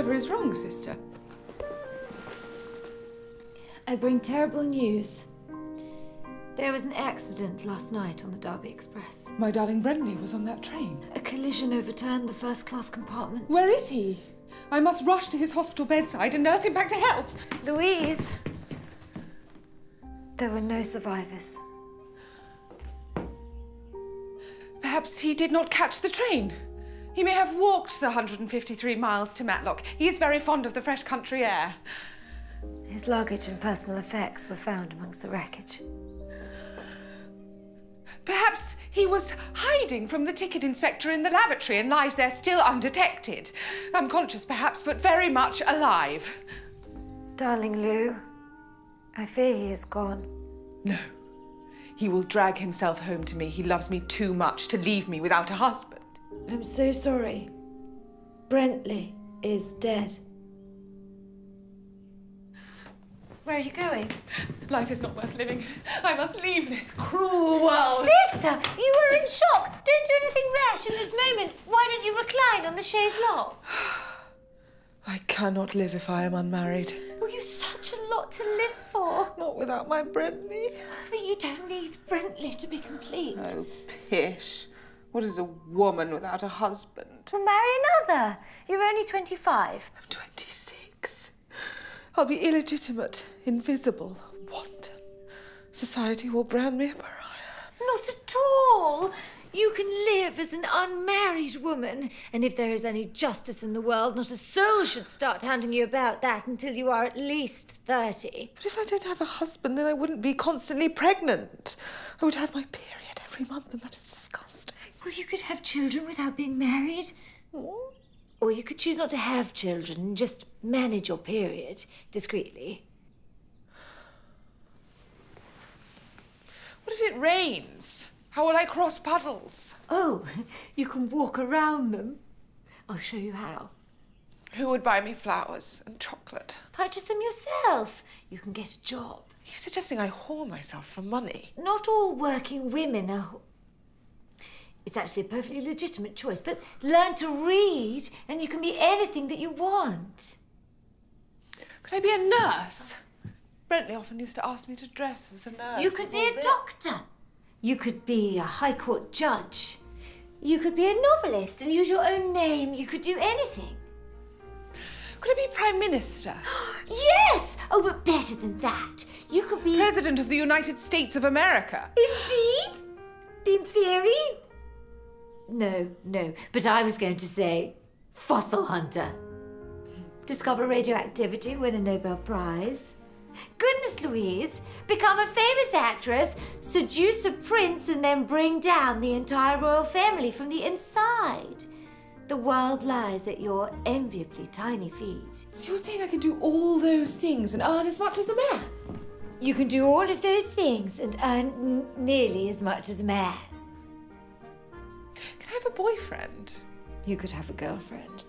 Whatever is wrong, sister? I bring terrible news. There was an accident last night on the Derby Express. My darling Brentley was on that train. A collision overturned the first-class compartment. Where is he? I must rush to his hospital bedside and nurse him back to health. Louise! There were no survivors. Perhaps he did not catch the train. He may have walked the 153 miles to Matlock. He is very fond of the fresh country air. His luggage and personal effects were found amongst the wreckage. Perhaps he was hiding from the ticket inspector in the lavatory and lies there still undetected. Unconscious, perhaps, but very much alive. Darling Lou, I fear he is gone. No. He will drag himself home to me. He loves me too much to leave me without a husband. I'm so sorry. Brentley is dead. Where are you going? Life is not worth living. I must leave this cruel world. Sister, you are in shock. Don't do anything rash in this moment. Why don't you recline on the chaise longue? I cannot live if I am unmarried. Oh, you've such a lot to live for. Not without my Brentley. But you don't need Brentley to be complete. Oh, pish. What is a woman without a husband? Well, marry another. You're only 25. I'm 26. I'll be illegitimate, invisible, wanton. Society will brand me a pariah. Not at all. You can live as an unmarried woman, and if there is any justice in the world, not a soul should start handing you about that until you are at least 30. But if I don't have a husband, then I wouldn't be constantly pregnant. I would have my period every month, and that is disgusting. Well, you could have children without being married. What? Or you could choose not to have children and just manage your period discreetly. What if it rains? How will I cross puddles? Oh, you can walk around them. I'll show you how. Who would buy me flowers and chocolate? Purchase them yourself. You can get a job. Are you suggesting I whore myself for money? Not all working women are... It's actually a perfectly legitimate choice, but learn to read and you can be anything that you want. Could I be a nurse? Brentley often used to ask me to dress as a nurse. You could be a doctor. You could be a High Court judge. You could be a novelist and use your own name. You could do anything. Could I be Prime Minister? Yes! Oh, but better than that. You could be... President of the United States of America. Indeed? In theory? No. But I was going to say fossil hunter. Discover radioactivity, win a Nobel Prize. Goodness, Louise, become a famous actress, seduce a prince, and then bring down the entire royal family from the inside. The world lies at your enviably tiny feet. So you're saying I can do all those things and earn as much as a man? You can do all of those things and earn nearly as much as a man. Can I have a boyfriend? You could have a girlfriend.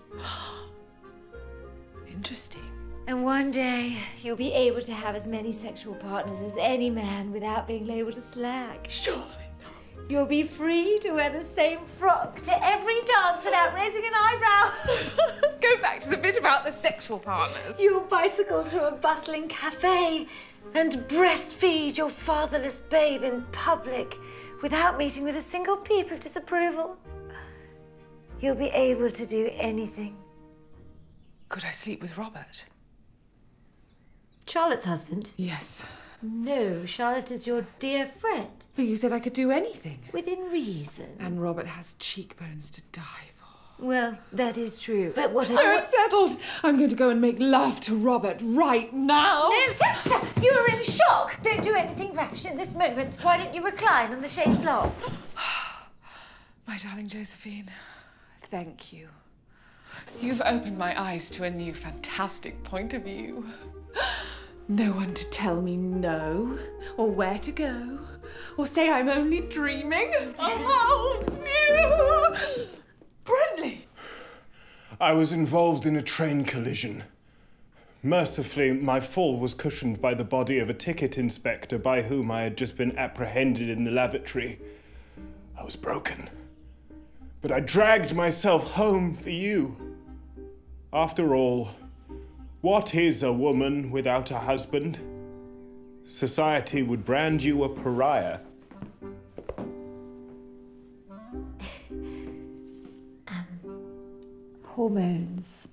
Interesting. And one day, you'll be able to have as many sexual partners as any man without being labelled a slag. Surely not. You'll be free to wear the same frock to every dance without raising an eyebrow. Go back to the bit about the sexual partners. You'll bicycle to a bustling cafe and breastfeed your fatherless babe in public without meeting with a single peep of disapproval. You'll be able to do anything. Could I sleep with Robert? Charlotte's husband? Yes. No, Charlotte is your dear friend. But you said I could do anything. Within reason. And Robert has cheekbones to die for. Well, that is true. But what... So it's settled. I'm going to go and make love to Robert right now. No, sister! You are in shock! Don't do anything rash in this moment. Why don't you recline on the chaise longue? My darling Josephine, thank you. You've opened my eyes to a new fantastic point of view. No one to tell me no, or where to go, or say I'm only dreaming. Oh, no! Brentley! I was involved in a train collision. Mercifully, my fall was cushioned by the body of a ticket inspector by whom I had just been apprehended in the lavatory. I was broken, but I dragged myself home for you. After all, what is a woman without a husband? Society would brand you a pariah. Hormones.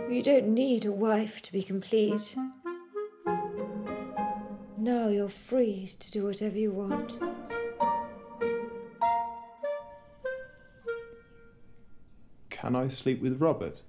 You don't need a wife to be complete. Now you're free to do whatever you want. Can I sleep with Robert?